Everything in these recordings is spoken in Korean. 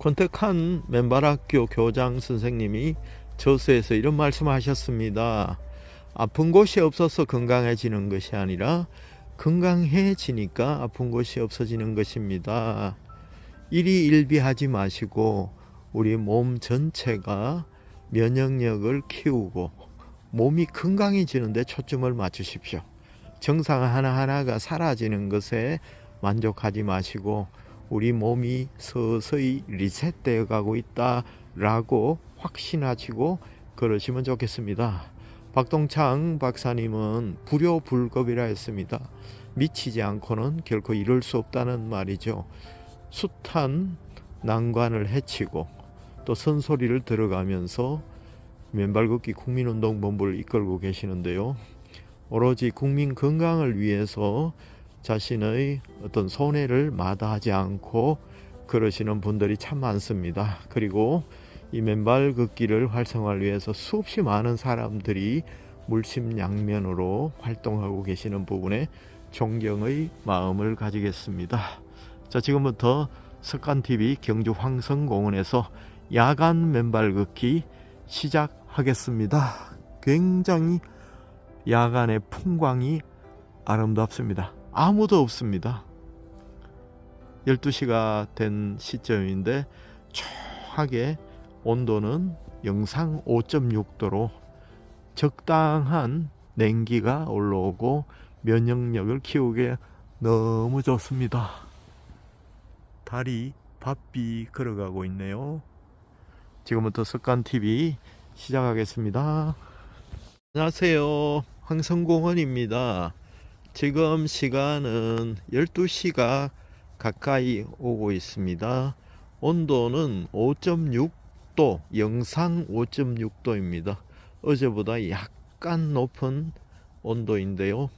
권택한 맨발학교 교장 선생님이 저서에서 이런 말씀하셨습니다. 아픈 곳이 없어서 건강해지는 것이 아니라 건강해지니까 아픈 곳이 없어지는 것입니다. 일희일비하지 마시고 우리 몸 전체가 면역력을 키우고 몸이 건강해지는데 초점을 맞추십시오. 증상 하나하나가 사라지는 것에 만족하지 마시고 우리 몸이 서서히 리셋되어 가고 있다라고 확신하시고 그러시면 좋겠습니다. 박동창 박사님은 불효불급이라 했습니다. 미치지 않고는 결코 이룰 수 없다는 말이죠. 숱한 난관을 헤치고 또 선소리를 들어가면서 맨발걷기 국민운동본부를 이끌고 계시는데요. 오로지 국민 건강을 위해서 자신의 어떤 손해를 마다하지 않고 그러시는 분들이 참 많습니다. 그리고 이 맨발 걷기를 활성화를 위해서 수없이 많은 사람들이 물심양면으로 활동하고 계시는 부분에 존경의 마음을 가지겠습니다. 자, 지금부터 석간TV 경주 황성공원에서 야간 맨발 걷기 시작하겠습니다. 굉장히 야간의 풍광이 아름답습니다. 아무도 없습니다. 12시가 된 시점인데 초하게 온도는 영상 5.6도로 적당한 냉기가 올라오고 면역력을 키우기에 너무 좋습니다. 달이 바삐 걸어가고 있네요. 지금부터 석간TV 시작하겠습니다. 안녕하세요. 황성공원입니다. 지금 시간은 12시가 가까이 오고 있습니다. 온도는 5.6도, 영상 5.6도입니다. 어제보다 약간 높은 온도인데요.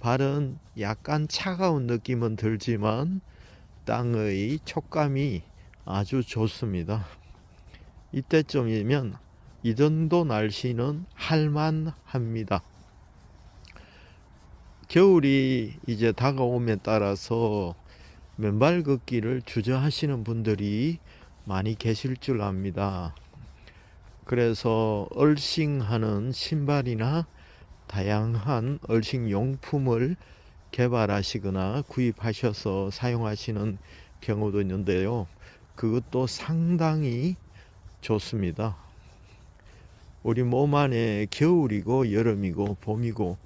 발은 약간 차가운 느낌은 들지만 땅의 촉감이 아주 좋습니다. 이때쯤이면 이 정도 날씨는 할만합니다. 겨울이 이제 다가옴에 따라서 맨발 걷기를 주저하시는 분들이 많이 계실 줄 압니다. 그래서 얼싱하는 신발이나 다양한 얼싱 용품을 개발하시거나 구입하셔서 사용하시는 경우도 있는데요. 그것도 상당히 좋습니다. 우리 몸 안에 겨울이고 여름이고 봄이고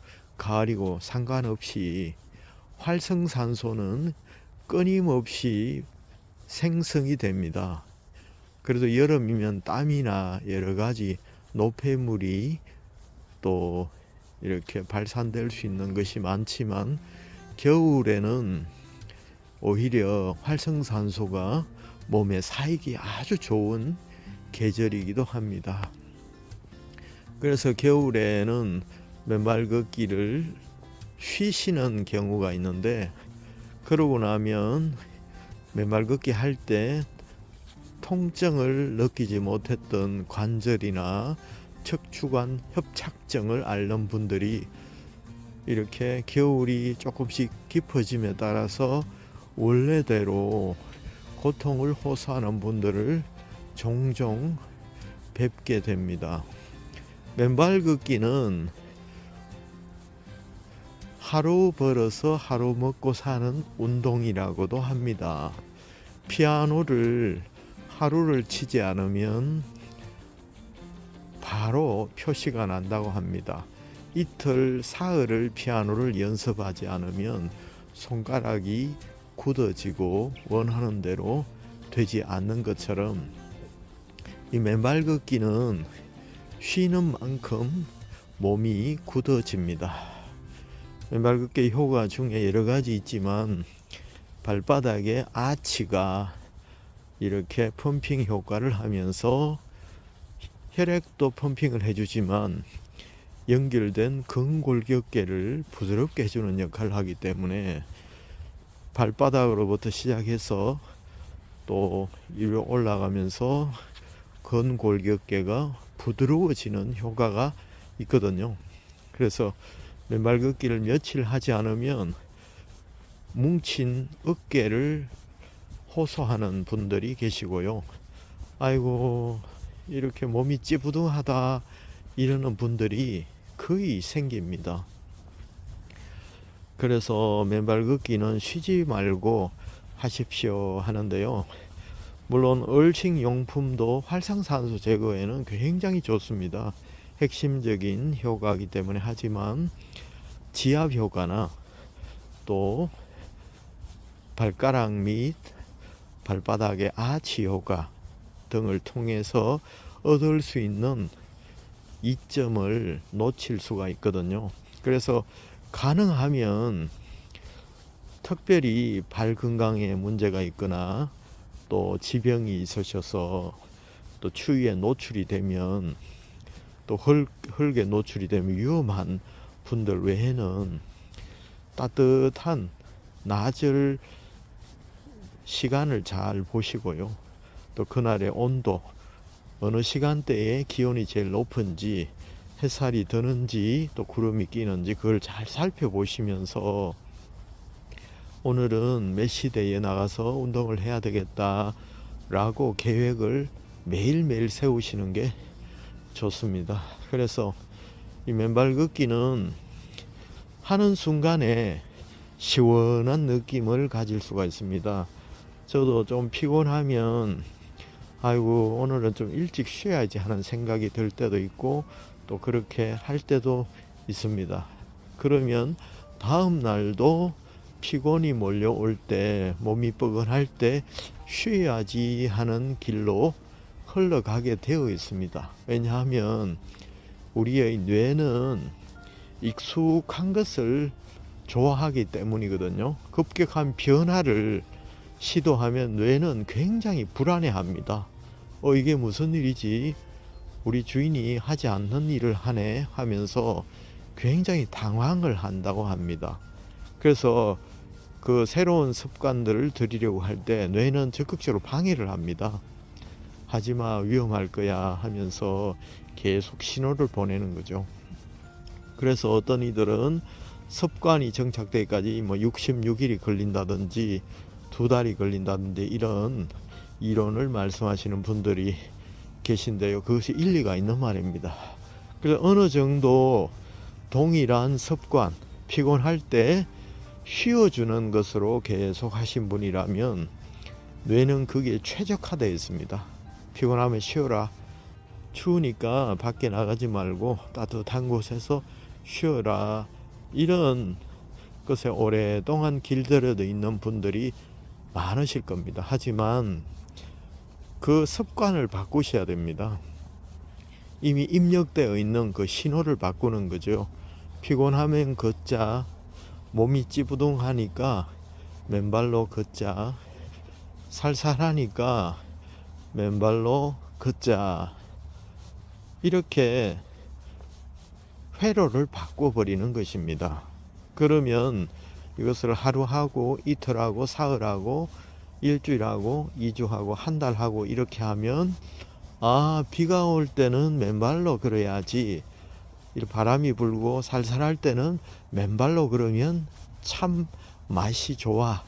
가을이고 상관없이 활성산소는 끊임없이 생성이 됩니다. 그래도 여름이면 땀이나 여러 가지 노폐물이 또 이렇게 발산될 수 있는 것이 많지만 겨울에는 오히려 활성산소가 몸에 쌓이기 아주 좋은 계절이기도 합니다. 그래서 겨울에는 맨발 걷기를 쉬시는 경우가 있는데 그러고 나면 맨발 걷기 할 때 통증을 느끼지 못했던 관절이나 척추관 협착증을 앓는 분들이 이렇게 겨울이 조금씩 깊어짐에 따라서 원래대로 고통을 호소하는 분들을 종종 뵙게 됩니다. 맨발 걷기는 하루 벌어서 하루 먹고 사는 운동이라고도 합니다. 피아노를 하루를 치지 않으면 바로 표시가 난다고 합니다. 이틀 사흘을 피아노를 연습하지 않으면 손가락이 굳어지고 원하는 대로 되지 않는 것처럼 이 맨발 걷기는 쉬는 만큼 몸이 굳어집니다. 맨발 걷기 효과 중에 여러 가지 있지만 발바닥에 아치가 이렇게 펌핑 효과를 하면서 혈액도 펌핑을 해주지만 연결된 근골격계를 부드럽게 해주는 역할을 하기 때문에 발바닥으로부터 시작해서 또 위로 올라가면서 근골격계가 부드러워지는 효과가 있거든요. 그래서 맨발 걷기를 며칠 하지 않으면 뭉친 어깨를 호소하는 분들이 계시고요. 아이고 이렇게 몸이 찌부둥하다 이러는 분들이 거의 생깁니다. 그래서 맨발 걷기는 쉬지 말고 하십시오 하는데요. 물론 얼식 용품도 활성산소 제거에는 굉장히 좋습니다. 핵심적인 효과이기 때문에. 하지만 지압 효과나 또 발가락 및 발바닥의 아치 효과 등을 통해서 얻을 수 있는 이점을 놓칠 수가 있거든요. 그래서 가능하면 특별히 발 건강에 문제가 있거나 또 지병이 있으셔서 또 추위에 노출이 되면 또 흙에 노출이 되면 위험한 분들 외에는 따뜻한 낮을 시간을 잘 보시고요. 또 그날의 온도, 어느 시간대에 기온이 제일 높은지, 햇살이 드는지 또 구름이 끼는지 그걸 잘 살펴보시면서 오늘은 몇 시대에 나가서 운동을 해야 되겠다 라고 계획을 매일매일 세우시는 게 좋습니다. 그래서 이 맨발 걷기는 하는 순간에 시원한 느낌을 가질 수가 있습니다. 저도 좀 피곤하면 아이고 오늘은 좀 일찍 쉬어야지 하는 생각이 들 때도 있고 또 그렇게 할 때도 있습니다. 그러면 다음 날도 피곤이 몰려올 때, 몸이 뻐근할 때 쉬어야지 하는 길로 흘러가게 되어 있습니다. 왜냐하면 우리의 뇌는 익숙한 것을 좋아하기 때문이거든요. 급격한 변화를 시도하면 뇌는 굉장히 불안해합니다. 이게 무슨 일이지? 우리 주인이 하지 않는 일을 하네 하면서 굉장히 당황을 한다고 합니다. 그래서 그 새로운 습관들을 들이려고 할 때 뇌는 적극적으로 방해를 합니다. 하지마, 위험할 거야 하면서 계속 신호를 보내는 거죠. 그래서 어떤 이들은 습관이 정착되기까지 66일이 걸린다든지 2달이 걸린다든지 이런 이론을 말씀하시는 분들이 계신데요. 그것이 일리가 있는 말입니다. 그래서 어느 정도 동일한 습관, 피곤할 때 쉬어주는 것으로 계속 하신 분이라면 뇌는 그게 최적화되어 있습니다. 피곤하면 쉬어라. 추우니까 밖에 나가지 말고 따뜻한 곳에서 쉬어라. 이런 것에 오랫동안 길들여져 있는 분들이 많으실 겁니다. 하지만 그 습관을 바꾸셔야 됩니다. 이미 입력되어 있는 그 신호를 바꾸는 거죠. 피곤하면 걷자. 몸이 찌부둥하니까 맨발로 걷자. 살살하니까 맨발로 걷자. 이렇게 회로를 바꿔버리는 것입니다. 그러면 이것을 하루 하고 이틀 하고 사흘 하고 일주일 하고 2주 하고 한 달 하고 이렇게 하면 비가 올 때는 맨발로 걸어야지, 바람이 불고 살살할 때는 맨발로 걸으면 참 맛이 좋아.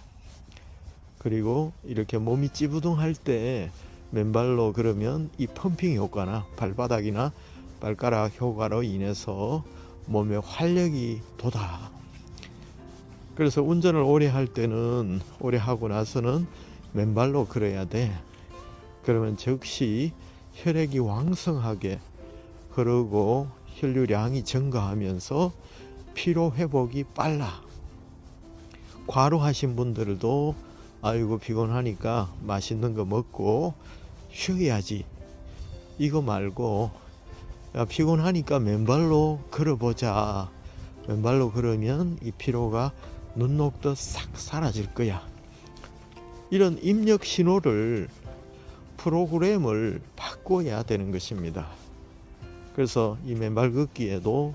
그리고 이렇게 몸이 찌부둥할 때 맨발로 걸으면 이 펌핑 효과나 발바닥이나 발가락 효과로 인해서 몸에 활력이 돋아. 그래서 운전을 오래 할 때는, 오래 하고 나서는 맨발로 걸어야 돼. 그러면 즉시 혈액이 왕성하게 흐르고 혈류량이 증가하면서 피로 회복이 빨라. 과로하신 분들도 아이고 피곤하니까 맛있는 거 먹고 쉬어야지, 이거 말고 야, 피곤하니까 맨발로 걸어보자. 맨발로 걸으면 이 피로가 눈 녹듯 싹 사라질 거야. 이런 입력 신호를, 프로그램을 바꿔야 되는 것입니다. 그래서 이 맨발 걷기에도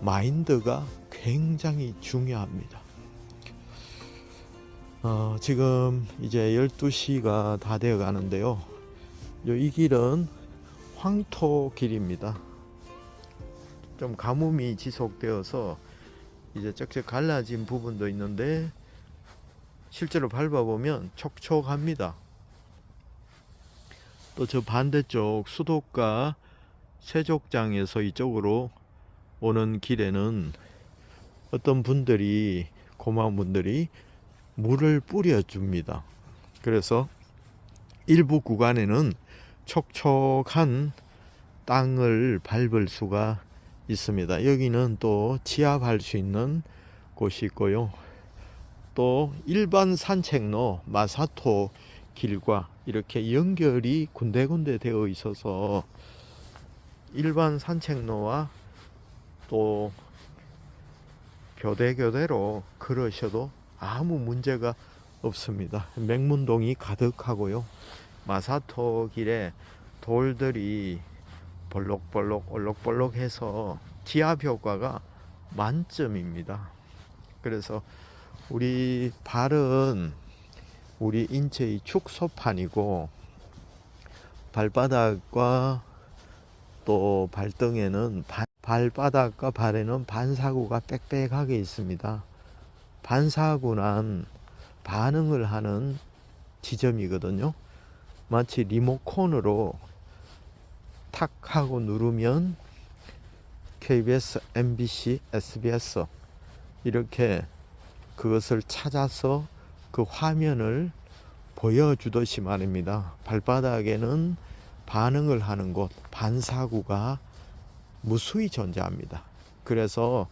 마인드가 굉장히 중요합니다. 지금 이제 12시가 다 되어 가는데요. 이 길은 황토 길입니다. 좀 가뭄이 지속되어서 이제 쩍쩍 갈라진 부분도 있는데 실제로 밟아보면 촉촉합니다. 또 저 반대쪽 수도가 세족장에서 이쪽으로 오는 길에는 어떤 분들이, 고마운 분들이 물을 뿌려줍니다. 그래서 일부 구간에는 촉촉한 땅을 밟을 수가 있습니다. 여기는 또 지압할 수 있는 곳이 있고요. 또 일반 산책로 마사토 길과 이렇게 연결이 군데군데 되어 있어서 일반 산책로와 또 교대로 걸으셔도 아무 문제가 없습니다. 맹문동이 가득하고요. 마사토 길에 돌들이 볼록볼록 올록볼록해서 지압 효과가 만점입니다. 그래서 우리 발은 우리 인체의 축소판이고, 발바닥과 또 발등에는 발바닥과 발에는 반사구가 빽빽하게 있습니다. 반사구란 반응을 하는 지점이거든요. 마치 리모컨으로 탁 하고 누르면 KBS, MBC, SBS 이렇게 그것을 찾아서 그 화면을 보여주듯이 말입니다. 발바닥에는 반응을 하는 곳, 반사구가 무수히 존재합니다. 그래서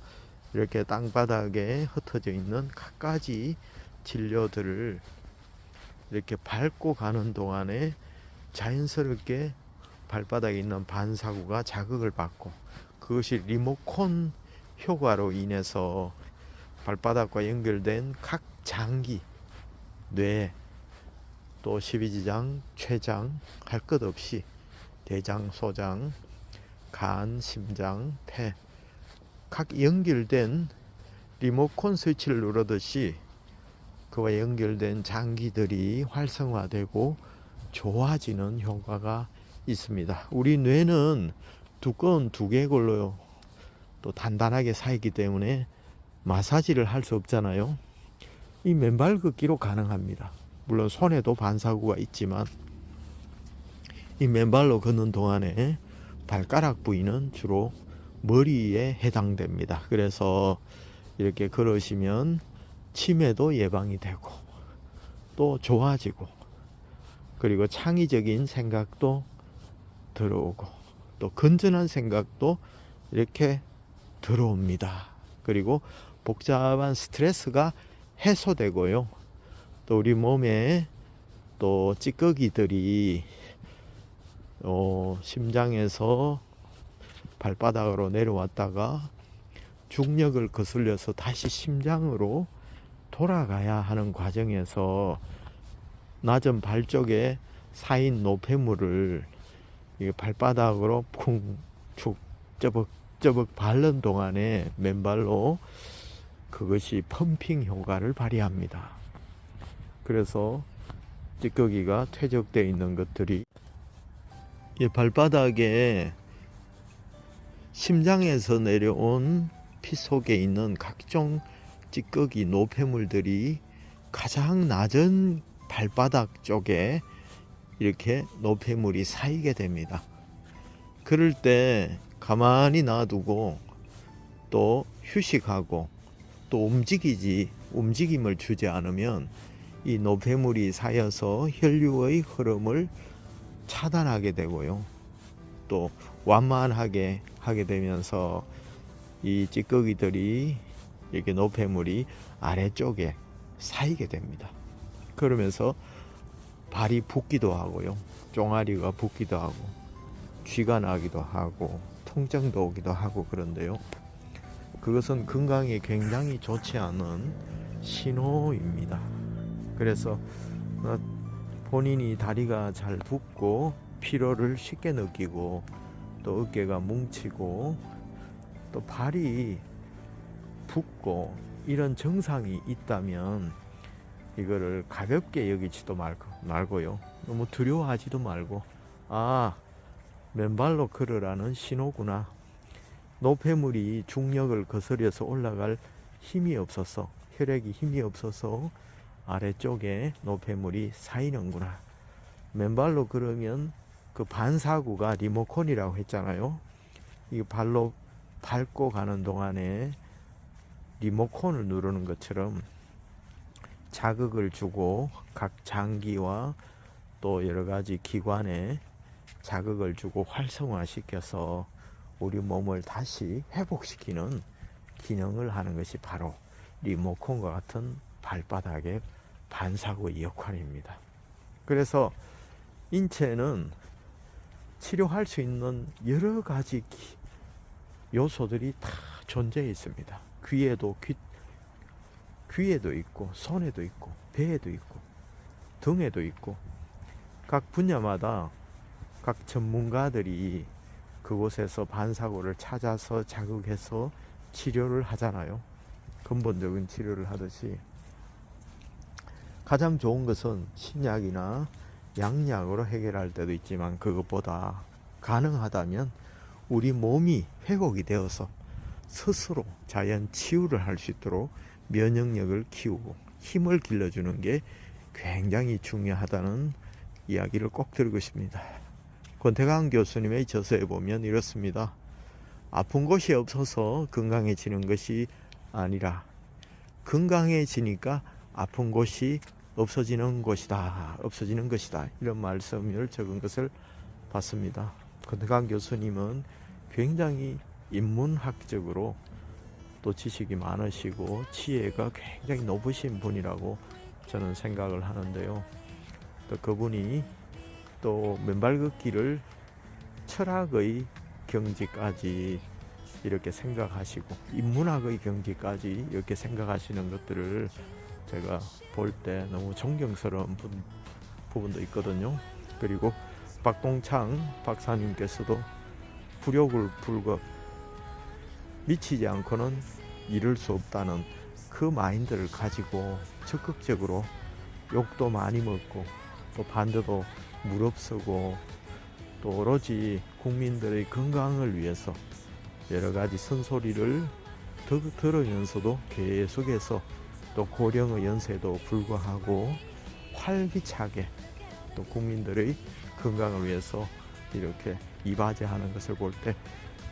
이렇게 땅바닥에 흩어져 있는 갖가지 진료들을 이렇게 밟고 가는 동안에 자연스럽게 발바닥에 있는 반사구가 자극을 받고, 그것이 리모컨 효과로 인해서 발바닥과 연결된 각 장기, 뇌, 또 십이지장, 췌장 할 것 없이 대장, 소장, 간, 심장, 폐 각 연결된 리모컨 스위치를 누르듯이 그와 연결된 장기들이 활성화되고 좋아지는 효과가 있습니다. 우리 뇌는 두꺼운 두개골로 또 단단하게 쌓이기 때문에 마사지를 할 수 없잖아요. 이 맨발 걷기로 가능합니다. 물론 손에도 반사구가 있지만 이 맨발로 걷는 동안에 발가락 부위는 주로 머리에 해당됩니다. 그래서 이렇게 걸으시면 치매도 예방이 되고 또 좋아지고, 그리고 창의적인 생각도 들어오고 또 건전한 생각도 이렇게 들어옵니다. 그리고 복잡한 스트레스가 해소되고요. 또 우리 몸에 또 찌꺼기들이 심장에서 발바닥으로 내려왔다가 중력을 거슬려서 다시 심장으로 돌아가야 하는 과정에서 낮은 발 쪽에 쌓인 노폐물을 발바닥으로 쿵축 쩌벅쩌벅 바른 동안에 맨발로 그것이 펌핑 효과를 발휘합니다. 그래서 찌꺼기가 퇴적되어 있는 것들이 발바닥에 심장에서 내려온 피 속에 있는 각종 찌꺼기 노폐물들이 가장 낮은 발바닥 쪽에 이렇게 노폐물이 쌓이게 됩니다. 그럴 때 가만히 놔두고 또 휴식하고 또 움직임을 주지 않으면 이 노폐물이 쌓여서 혈류의 흐름을 차단하게 되고요. 또 완만하게 하게 되면서 이 찌꺼기들이, 이렇게 노폐물이 아래쪽에 쌓이게 됩니다. 그러면서 발이 붓기도 하고요. 종아리가 붓기도 하고 쥐가 나기도 하고 통증도 오기도 하고 그런데요. 그것은 건강에 굉장히 좋지 않은 신호입니다. 그래서 본인이 다리가 잘 붓고 피로를 쉽게 느끼고 또 어깨가 뭉치고 또 발이 붓고 이런 증상이 있다면 이거를 가볍게 여기지도 말고요. 너무 두려워하지도 말고, 맨발로 걸으라는 신호구나. 노폐물이 중력을 거스려서 올라갈 힘이 없어서, 혈액이 힘이 없어서 아래쪽에 노폐물이 쌓이는구나. 맨발로 그러면 그 반사구가 리모컨이라고 했잖아요. 이 발로 밟고 가는 동안에 리모컨을 누르는 것처럼 자극을 주고 각 장기와 또 여러 가지 기관에 자극을 주고 활성화시켜서 우리 몸을 다시 회복시키는 기능을 하는 것이 바로 리모컨과 같은 발바닥의 반사구의 역할입니다. 그래서 인체는 치료할 수 있는 여러 가지 요소들이 다 존재해 있습니다. 귀에도 있고, 손에도 있고, 배에도 있고, 등에도 있고, 각 분야마다 각 전문가들이 그곳에서 반사구를 찾아서 자극해서 치료를 하잖아요. 근본적인 치료를 하듯이. 가장 좋은 것은 신약이나 양약으로 해결할 때도 있지만, 그것보다 가능하다면 우리 몸이 회복이 되어서 스스로 자연 치유를 할 수 있도록 면역력을 키우고 힘을 길러주는 게 굉장히 중요하다는 이야기를 꼭 드리고 싶습니다. 권태강 교수님의 저서에 보면 이렇습니다. 아픈 것이 없어서 건강해지는 것이 아니라 건강해지니까 아픈 것이 없어지는 것이다. 이런 말씀을 적은 것을 봤습니다. 권태강 교수님은 굉장히 인문학적으로 또 지식이 많으시고 지혜가 굉장히 높으신 분이라고 저는 생각을 하는데요. 또 그분이 또 맨발 걷기를 철학의 경지까지 이렇게 생각하시고 인문학의 경지까지 이렇게 생각하시는 것들을 제가 볼 때 너무 존경스러운 부분도 있거든요. 그리고 박동창 박사님께서도 불효불급 미치지 않고는 이룰 수 없다는 그 마인드를 가지고 적극적으로 욕도 많이 먹고 또 반대도 무릅쓰고 또 오로지 국민들의 건강을 위해서 여러 가지 쓴소리를 들으면서도 계속해서 또 고령의 연세도 불구하고 활기차게 또 국민들의 건강을 위해서 이렇게 이바지하는 것을 볼 때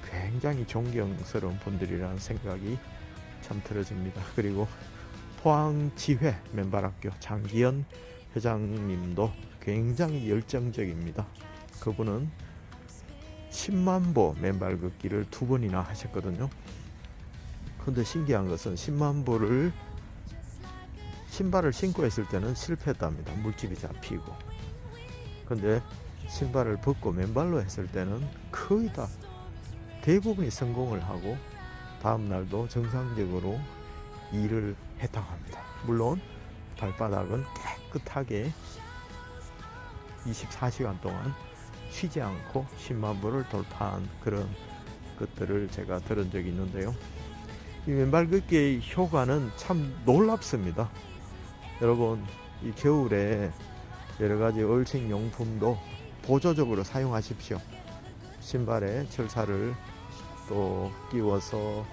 굉장히 존경스러운 분들이라는 생각이 참 들어집니다. 그리고 포항지회 맨발학교 장기현 회장님도 굉장히 열정적입니다. 그분은 10만 보 맨발 걷기를 2번이나 하셨거든요. 근데 신기한 것은 10만 보를 신발을 신고 했을 때는 실패했답니다. 물집이 잡히고. 근데 신발을 벗고 맨발로 했을 때는 거의 다 대부분이 성공을 하고 다음 날도 정상적으로 일을 했다고 합니다. 물론 발바닥은 깨끗하게 24시간 동안 쉬지 않고 10만 보를 돌파한 그런 것들을 제가 들은 적이 있는데요. 이 맨발 걷기의 효과는 참 놀랍습니다. 여러분, 이 겨울에 여러 가지 얼식 용품도 보조적으로 사용하십시오. 신발에 철사를 또 끼워서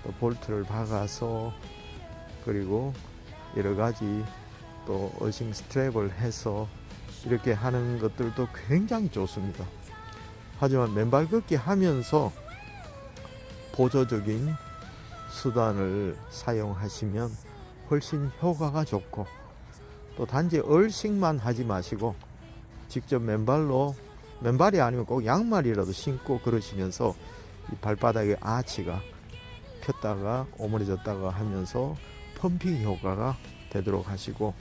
또 볼트를 박아서 그리고 여러 가지 또 얼싱 스트랩을 해서 이렇게 하는 것들도 굉장히 좋습니다. 하지만 맨발 걷기 하면서 보조적인 수단을 사용하시면 훨씬 효과가 좋고 또 단지 얼싱만 하지 마시고 직접 맨발이 아니면 꼭 양말이라도 신고 그러시면서 이 발바닥의 아치가 폈다가 오므려졌다가 하면서 펌핑 효과가 되도록 하시고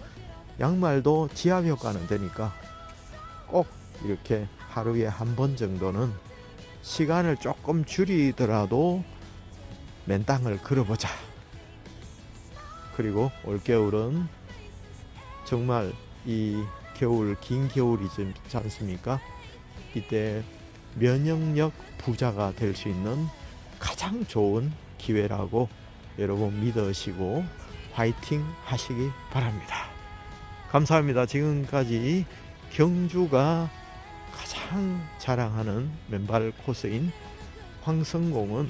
양말도 지압 효과는 되니까 꼭 이렇게 하루에 한 번 정도는 시간을 조금 줄이더라도 맨 땅을 걸어보자. 그리고 올겨울은 정말 이 겨울 긴 겨울이지 않습니까? 이때 면역력 부자가 될 수 있는 가장 좋은 기회라고 여러분 믿으시고 화이팅 하시기 바랍니다. 감사합니다. 지금까지 경주가 가장 자랑하는 맨발 코스인 황성공은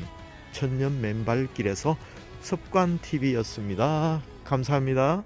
천년 맨발길에서 습관TV였습니다. 감사합니다.